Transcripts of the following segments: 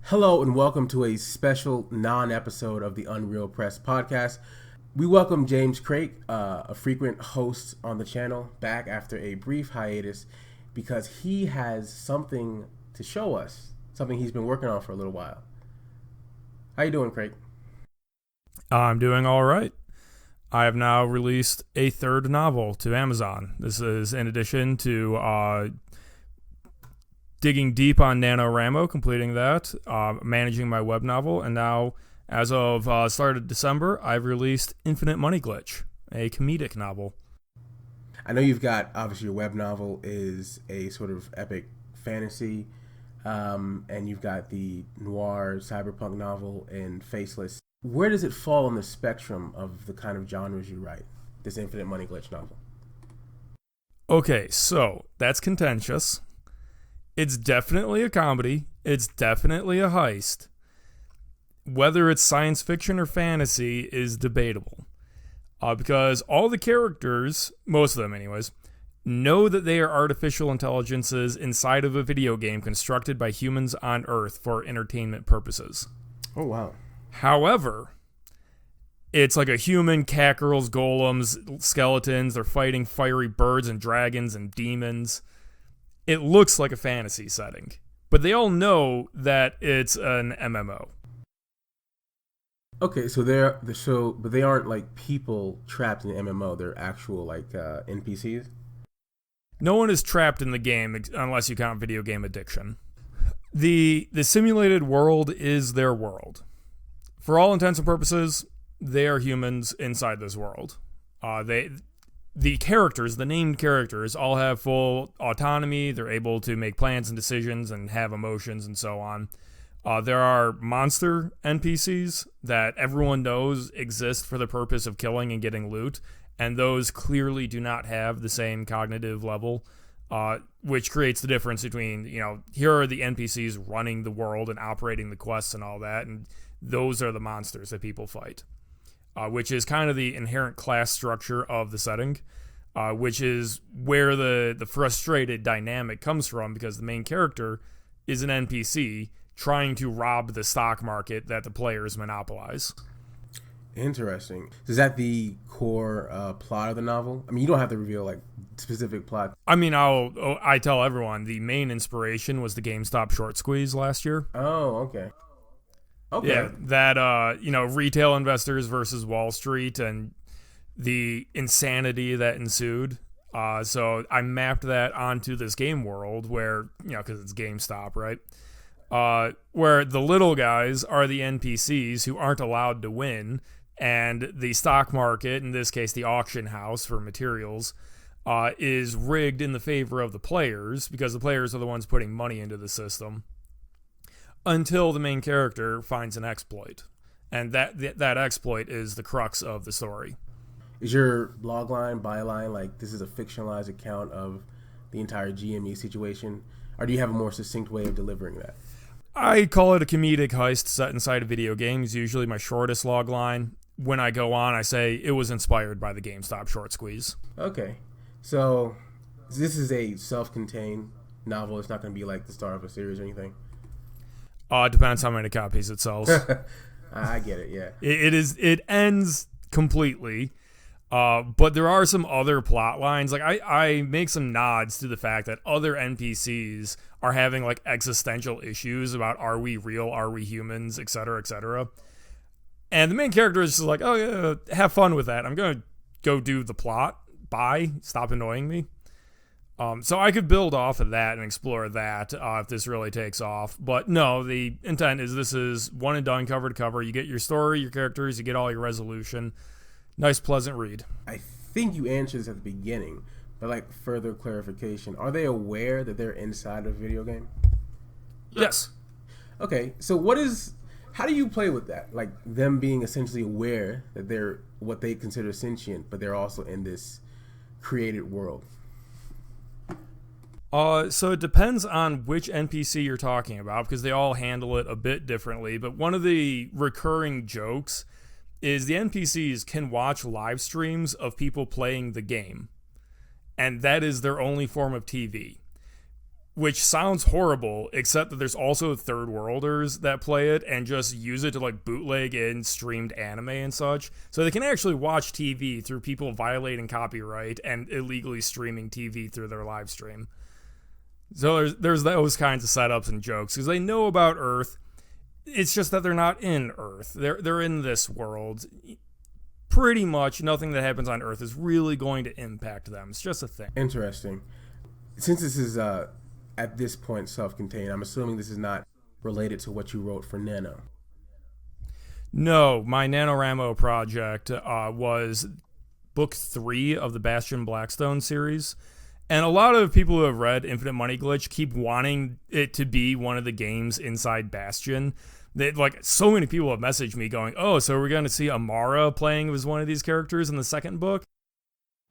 Hello and welcome to a special non-episode of the Unreal Press podcast. We welcome James Krake, a frequent host on the channel, back after a brief hiatus because he has something to show us, something he's been working on for a little while. How you doing, Krake? I'm doing all right. I have now released a third novel to Amazon. This is in addition to digging deep on NaNoWriMo, completing that, managing my web novel, and now, as of start of December, I've released Infinite Money Glitch, a comedic novel. I know you've got, obviously, your web novel is a sort of epic fantasy, and you've got the noir cyberpunk novel in Faceless. Where does it fall on the spectrum of the kind of genres you write, this Infinite Money Glitch novel? Okay, so that's contentious. It's definitely a comedy. It's definitely a heist. Whether it's science fiction or fantasy is debatable. Because all the characters, most of them anyways, know that they are artificial intelligences inside of a video game constructed by humans on Earth for entertainment purposes. Oh, wow. However, it's like a human, cat girls, golems, skeletons. They're fighting fiery birds and dragons and demons. It looks like a fantasy setting, but they all know that it's an MMO. Okay, so but they aren't like people trapped in the MMO. They're actual like NPCs. No one is trapped in the game unless you count video game addiction. The simulated world is their world. For all intents and purposes, they are humans inside this world. The characters, the named characters, all have full autonomy. They're able to make plans and decisions and have emotions and so on. There are monster NPCs that everyone knows exist for the purpose of killing and getting loot, and those clearly do not have the same cognitive level, which creates the difference between, here are the NPCs running the world and operating the quests and all that, and those are the monsters that people fight. Which is kind of the inherent class structure of the setting, which is where the frustrated dynamic comes from, because the main character is an NPC trying to rob the stock market that the players monopolize. Interesting. Is that the core plot of the novel? I mean, you don't have to reveal like specific plot. I mean, I tell everyone the main inspiration was the GameStop short squeeze last year. Oh, okay. Okay. Yeah, that, retail investors versus Wall Street and the insanity that ensued. So I mapped that onto this game world where, because it's GameStop, right? Where the little guys are the NPCs who aren't allowed to win, and the stock market, in this case the auction house for materials, is rigged in the favor of the players because the players are the ones putting money into the system. Until the main character finds an exploit. And that exploit is the crux of the story. Is your logline, byline, like this is a fictionalized account of the entire GME situation? Or do you have a more succinct way of delivering that? I call it a comedic heist set inside a video game. It's usually my shortest logline. When I go on, I say it was inspired by the GameStop short squeeze. Okay. So this is a self-contained novel. It's not going to be like the start of a series or anything? It depends how many copies it sells. I get it, yeah. It ends completely, but there are some other plot lines. Like I make some nods to the fact that other NPCs are having like existential issues about, are we real, are we humans, etc., etc. And the main character is just like, oh yeah, have fun with that. I'm gonna go do the plot. Bye. Stop annoying me. So I could build off of that and explore that if this really takes off. But no, the intent is this is one and done, cover to cover. You get your story, your characters, you get all your resolution. Nice, pleasant read. I think you answered this at the beginning, but like further clarification. Are they aware that they're inside a video game? Yes. Okay, so how do you play with that? Like them being essentially aware that they're what they consider sentient, but they're also in this created world. So it depends on which NPC you're talking about, because they all handle it a bit differently. But one of the recurring jokes is the NPCs can watch live streams of people playing the game, and that is their only form of TV. which sounds horrible, except that there's also third worlders that play it and just use it to like bootleg in streamed anime and such. So they can actually watch TV through people violating copyright and illegally streaming TV through their live stream. So there's those kinds of setups and jokes because they know about Earth. It's just that they're not in Earth. They're in this world. Pretty much nothing that happens on Earth is really going to impact them. It's just a thing. Interesting. Since this is at this point self-contained, I'm assuming this is not related to what you wrote for Nano. No, my NaNoWriMo project was book 3 of the Bastion Blackstone series. And a lot of people who have read Infinite Money Glitch keep wanting it to be one of the games inside Bastion. Like, so many people have messaged me going, oh, so we're going to see Amara playing as one of these characters in the second book?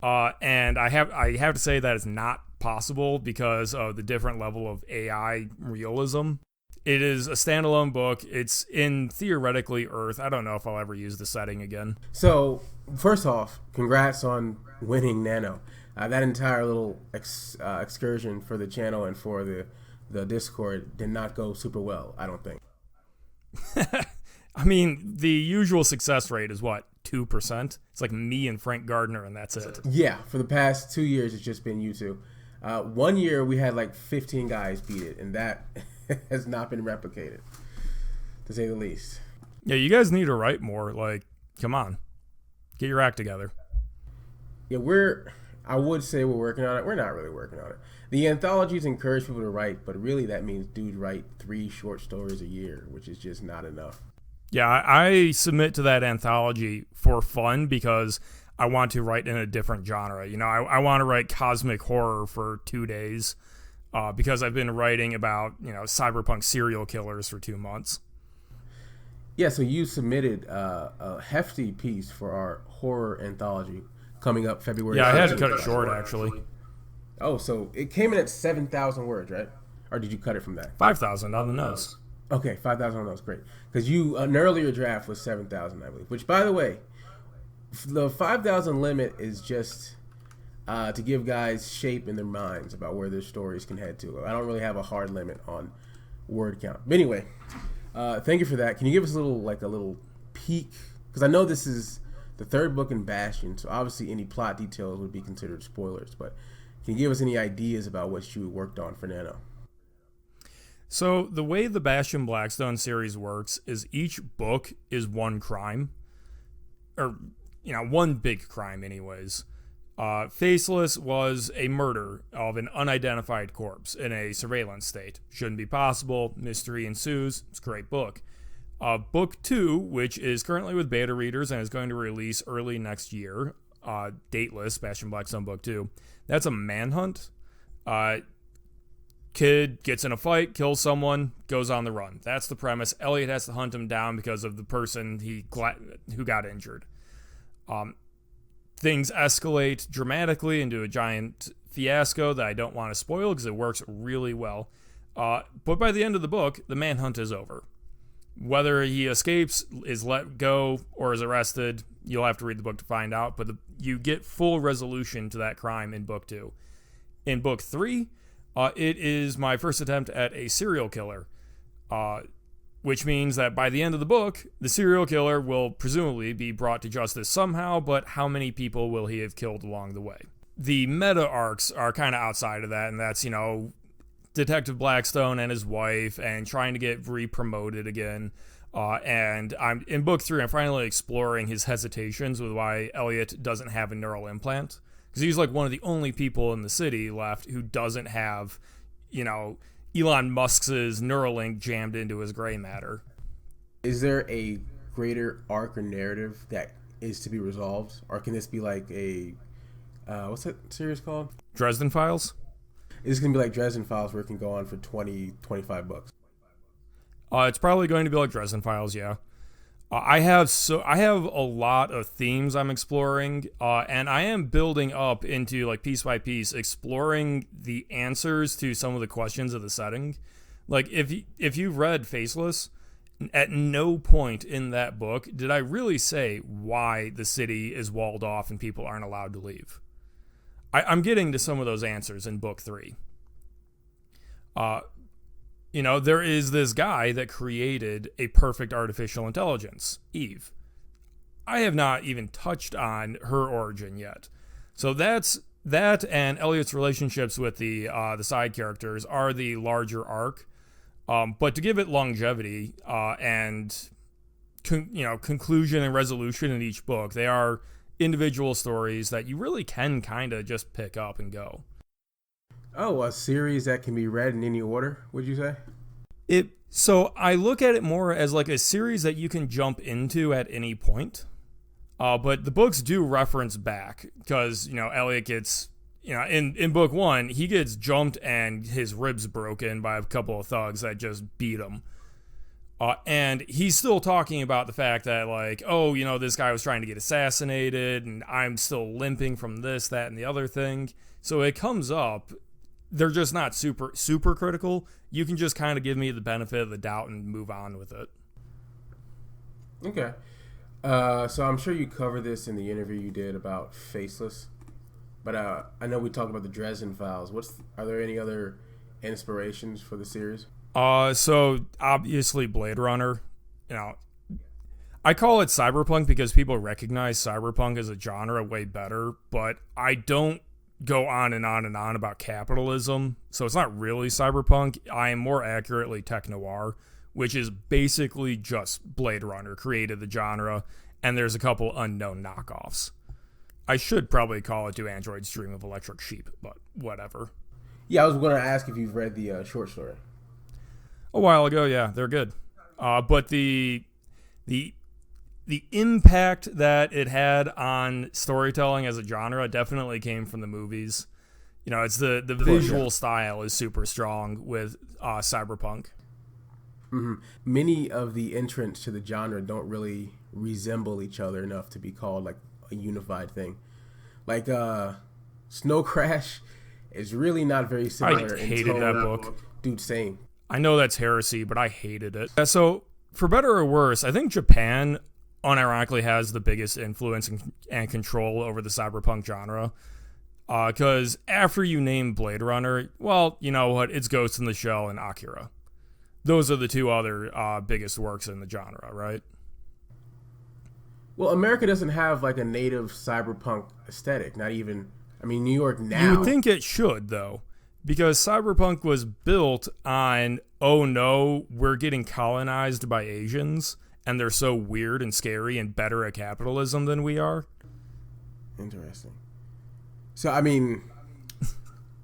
And I have to say that it's not possible because of the different level of AI realism. It is a standalone book. It's in theoretically Earth. I don't know if I'll ever use the setting again. So, first off, congrats on winning Nano. That entire little excursion for the channel and for the Discord did not go super well, I don't think. I mean, the usual success rate is what, 2%? It's like me and Frank Gardner, and that's it. Yeah, for the past 2 years, it's just been you two. 1 year, we had like 15 guys beat it, and that has not been replicated, to say the least. Yeah, you guys need to write more. Like, come on. Get your act together. Yeah, I would say we're working on it. We're not really working on it. The anthologies encourage people to write, but really that means dude write 3 short stories a year, which is just not enough. Yeah, I submit to that anthology for fun because I want to write in a different genre. You know, I want to write cosmic horror for 2 days because I've been writing about, you know, cyberpunk serial killers for 2 months. Yeah, so you submitted a hefty piece for our horror anthology coming up February. Yeah, I had to cut it short, actually. Oh, so it came in at 7,000 words, right? Or did you cut it from that? 5,000 on the nose. Okay, 5,000 on those, great. Because an earlier draft was 7,000, I believe. Which, by the way, the 5,000 limit is just to give guys shape in their minds about where their stories can head to. I don't really have a hard limit on word count. But anyway, thank you for that. Can you give us a little peek? Because I know this is the third book in Bastion, so obviously any plot details would be considered spoilers. But can you give us any ideas about what you worked on for Nano? So the way the Bastion Blackstone series works is each book is one crime. Or, you know, one big crime anyways. Faceless was a murder of an unidentified corpse in a surveillance state. Shouldn't be possible. Mystery ensues. It's a great book. Book 2, which is currently with beta readers and is going to release early next year, dateless, Bastion Blackstone Book 2. That's a manhunt. Kid gets in a fight, kills someone, goes on the run. That's the premise. Elliot has to hunt him down because of the person who got injured. Things escalate dramatically into a giant fiasco that I don't want to spoil because it works really well. But by the end of the book, the manhunt is over. Whether he escapes, is let go, or is arrested, you'll have to read the book to find out. But you get full resolution to that crime in book 2. In book 3, it is my first attempt at a serial killer, which means that by the end of the book, the serial killer will presumably be brought to justice somehow, but how many people will he have killed along the way? The meta arcs are kind of outside of that, and that's, you know, Detective Blackstone and his wife and trying to get re-promoted again. And I'm in book 3, I'm finally exploring his hesitations with why Elliot doesn't have a neural implant. Because he's like one of the only people in the city left who doesn't have, you know, Elon Musk's Neuralink jammed into his gray matter. Is there a greater arc or narrative that is to be resolved? Or can this be like a, what's that series called? Dresden Files? Is it going to be like Dresden Files where it can go on for 20, 25 books? It's probably going to be like Dresden Files, yeah. I have a lot of themes I'm exploring, and I am building up into, like, piece by piece, exploring the answers to some of the questions of the setting. Like, if you've read Faceless, at no point in that book did I really say why the city is walled off and people aren't allowed to leave. I'm getting to some of those answers in book 3. Uh, there is this guy that created a perfect artificial intelligence, Eve. I have not even touched on her origin yet. So that and Elliot's relationships with the side characters are the larger arc. But to give it longevity and conclusion and resolution in each book, they are individual stories that you really can kind of just pick up and go. Oh, a series that can be read in any order, would you say? So I look at it more as like a series that you can jump into at any point. But the books do reference back because, Elliot gets, in book 1, he gets jumped and his ribs broken by a couple of thugs that just beat him. And he's still talking about the fact that, like, this guy was trying to get assassinated and I'm still limping from this, that, and the other thing. So it comes up. They're just not super, super critical. You can just kind of give me the benefit of the doubt and move on with it. Okay. So I'm sure you covered this in the interview you did about Faceless, but I know we talked about the Dresden Files. Are there any other inspirations for the series? So obviously Blade Runner. I call it cyberpunk because people recognize cyberpunk as a genre way better, but I don't go on and on and on about capitalism, so it's not really cyberpunk. I am more accurately tech-noir, which is basically just Blade Runner created the genre, and there's a couple unknown knockoffs. I should probably call it Do Androids Dream of Electric Sheep, but whatever. Yeah, I was going to ask if you've read the short story. A while ago, yeah, they're good. But the impact that it had on storytelling as a genre definitely came from the movies. It's the visual style is super strong with cyberpunk. Mm-hmm. Many of the entrants to the genre don't really resemble each other enough to be called like a unified thing. Like Snow Crash is really not very similar. I hated that book. Dude, same. I know that's heresy, but I hated it. So, for better or worse, I think Japan unironically has the biggest influence and control over the cyberpunk genre. Because after you name Blade Runner, well, you know what? It's Ghost in the Shell and Akira. Those are the two other biggest works in the genre, right? Well, America doesn't have like a native cyberpunk aesthetic. Not even, New York now. You would think it should, though. Because cyberpunk was built on, oh no, we're getting colonized by Asians, and they're so weird and scary and better at capitalism than we are. Interesting. So,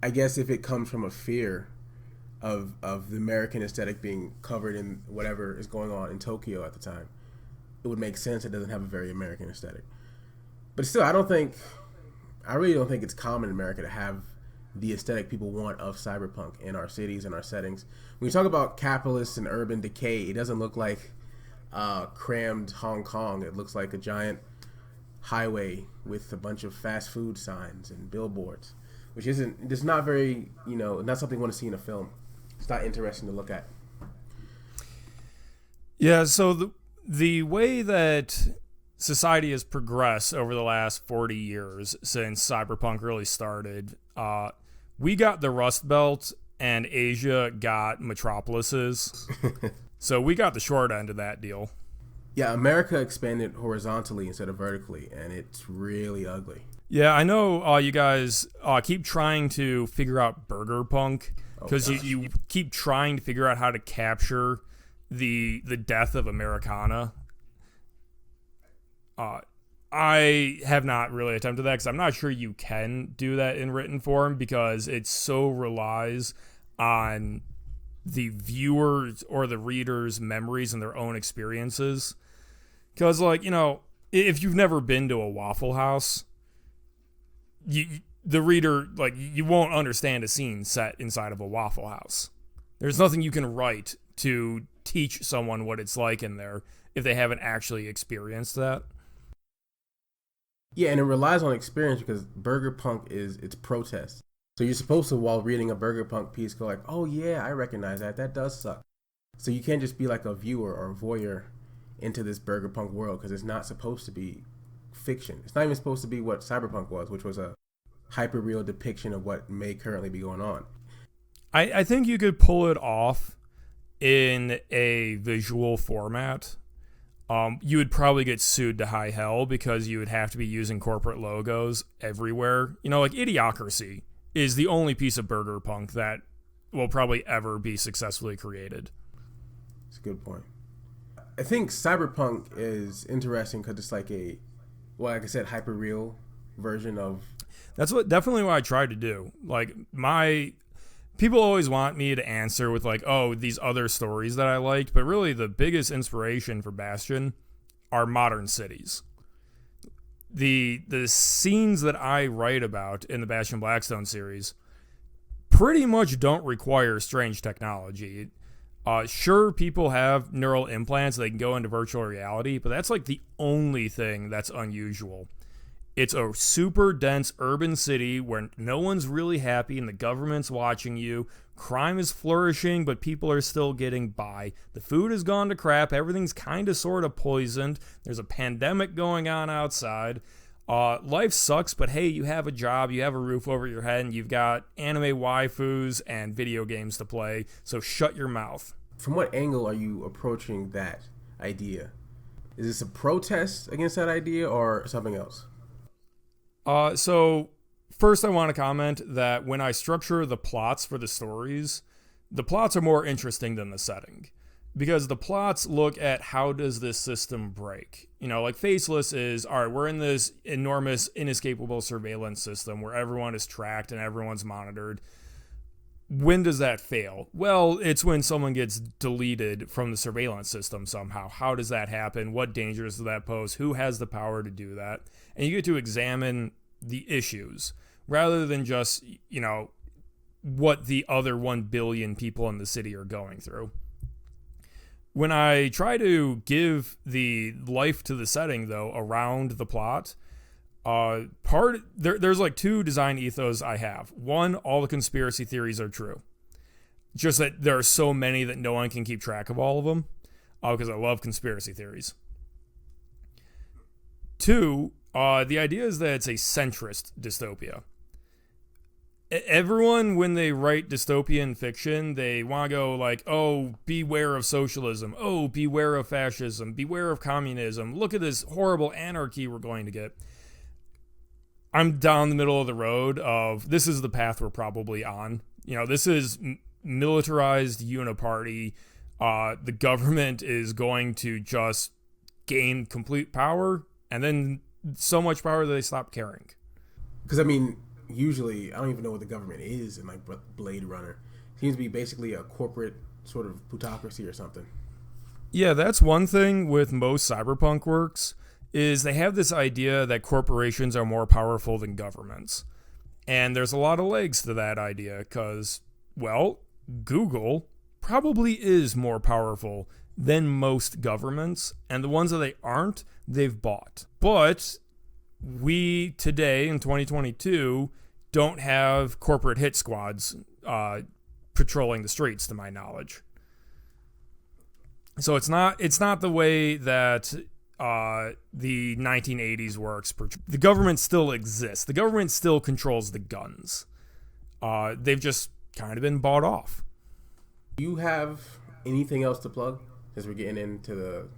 I guess if it comes from a fear of the American aesthetic being covered in whatever is going on in Tokyo at the time, it would make sense it doesn't have a very American aesthetic. But still, I really don't think it's common in America to have the aesthetic people want of cyberpunk in our cities and our settings. When you talk about capitalists and urban decay, it doesn't look like crammed Hong Kong. It looks like a giant highway with a bunch of fast food signs and billboards, which it's not very, not something you want to see in a film. It's not interesting to look at. Yeah, so the way that society has progressed over the last 40 years since cyberpunk really started, we got the Rust Belt and Asia got metropolises. So we got the short end of that deal. Yeah, America expanded horizontally instead of vertically, and it's really ugly. Yeah, I know you guys keep trying to figure out burger punk because you keep trying to figure out how to capture the death of Americana. I have not really attempted that because I'm not sure you can do that in written form because it so relies on the viewers or the reader's memories and their own experiences. Because, if you've never been to a Waffle House, the reader, you won't understand a scene set inside of a Waffle House. There's nothing you can write to teach someone what it's like in there if they haven't actually experienced that. Yeah, and it relies on experience because burger punk it's protest. So you're supposed to, while reading a burger punk piece, go like, oh yeah, I recognize that. That does suck. So you can't just be like a viewer or a voyeur into this burger punk world because it's not supposed to be fiction. It's not even supposed to be what cyberpunk was, which was a hyper-real depiction of what may currently be going on. I think you could pull it off in a visual format. You would probably get sued to high hell because you would have to be using corporate logos everywhere. You know, like Idiocracy is the only piece of burger punk that will probably ever be successfully created. That's a good point. I think cyberpunk is interesting because it's like like I said, hyper real version of. That's definitely what I tried to do. Like people always want me to answer with like, oh, these other stories that I liked, but really the biggest inspiration for Bastion are modern cities. The scenes that I write about in the Bastion Blackstone series pretty much don't require strange technology. Sure, people have neural implants, they can go into virtual reality, but that's like the only thing that's unusual. It's a super dense urban city where no one's really happy and the government's watching you. Crime is flourishing, but people are still getting by. The food has gone to crap. Everything's kind of sort of poisoned. There's a pandemic going on outside. Life sucks, but hey, you have a job, you have a roof over your head, and you've got anime waifus and video games to play, so shut your mouth. From what angle are you approaching that idea? Is this a protest against that idea or something else? So first I want to comment that when I structure the plots for the stories, the plots are more interesting than the setting. Because the plots look at how does this system break. You know, like Faceless is, all right, we're in this enormous, inescapable surveillance system where everyone is tracked and everyone's monitored. When does that fail? Well, it's when someone gets deleted from the surveillance system somehow. How does that happen? What dangers does that pose? Who has the power to do that? And you get to examine the issues rather than just, you know, what the other 1 billion people in the city are going through. When I try to give the life to the setting, though, around the plot, there's like 2 design ethos I have. One, all the conspiracy theories are true. Just that there are so many that no one can keep track of all of them, because I love conspiracy theories. 2, the idea is that it's a centrist dystopia. Everyone, when they write dystopian fiction, they want to go like, oh, beware of socialism. Oh, beware of fascism. Beware of communism. Look at this horrible anarchy we're going to get. I'm down the middle of the road of this is the path we're probably on. You know, this is militarized uniparty. The government is going to just gain complete power and then so much power that they stop caring. Because, I mean, usually, I don't even know what the government is in like Blade Runner. It seems to be basically a corporate sort of plutocracy or something. Yeah, that's one thing with most cyberpunk works, is they have this idea that corporations are more powerful than governments. And there's a lot of legs to that idea because, well, Google probably is more powerful than most governments, and the ones that they aren't, they've bought. But we today in 2022 don't have corporate hit squads patrolling the streets, to my knowledge. So it's not the way that the 1980s works. The government still exists. The government still controls the guns. They've just kind of been bought off. Do you have anything else to plug as we're getting into the...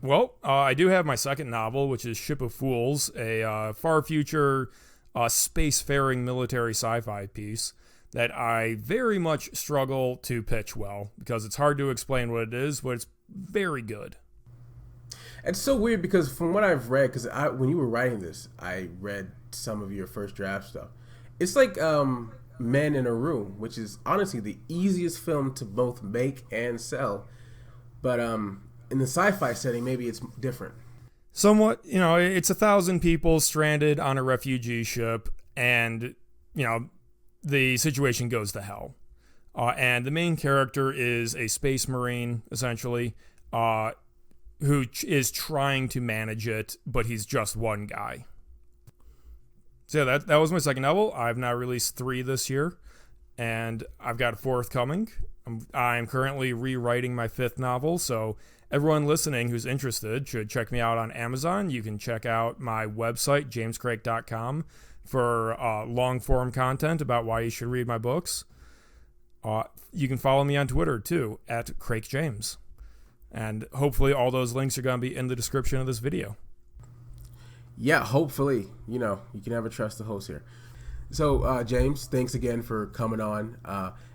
Well, I do have my second novel, which is Ship of Fools, a far future spacefaring military sci-fi piece that I very much struggle to pitch well because it's hard to explain what it is, but it's very good. It's so weird because from what I've read, because when you were writing this, I read some of your first draft stuff. It's like Men in a Room, which is honestly the easiest film to both make and sell. But in the sci-fi setting, maybe it's different. Somewhat, you know, it's 1,000 people stranded on a refugee ship, and, you know, the situation goes to hell. And the main character is a space marine, essentially, who is trying to manage it, but he's just one guy. So yeah, that was my second novel. I've now released 3 this year, and I've got a 4th coming. I'm currently rewriting my 5th novel, so everyone listening who's interested should check me out on Amazon. You can check out my website, jameskrake.com, for long-form content about why you should read my books. You can follow me on Twitter, too, at Krake James. And hopefully all those links are going to be in the description of this video. Yeah, hopefully. You can never trust the host here. So, James, thanks again for coming on.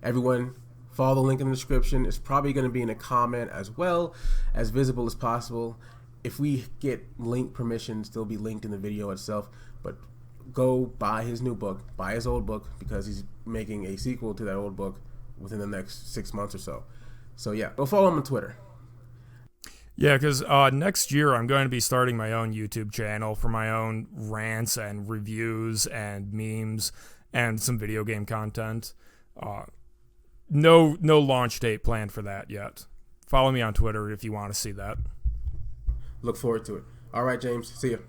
Everyone, follow the link in the description. It's probably going to be in a comment as well, as visible as possible. If we get link permissions, they'll be linked in the video itself. But go buy his new book, buy his old book, because he's making a sequel to that old book within the next 6 months or so. So, yeah, go follow him on Twitter. Yeah, because next year I'm going to be starting my own YouTube channel for my own rants and reviews and memes and some video game content. No launch date planned for that yet. Follow me on Twitter if you want to see that. Look forward to it. All right, James. See you.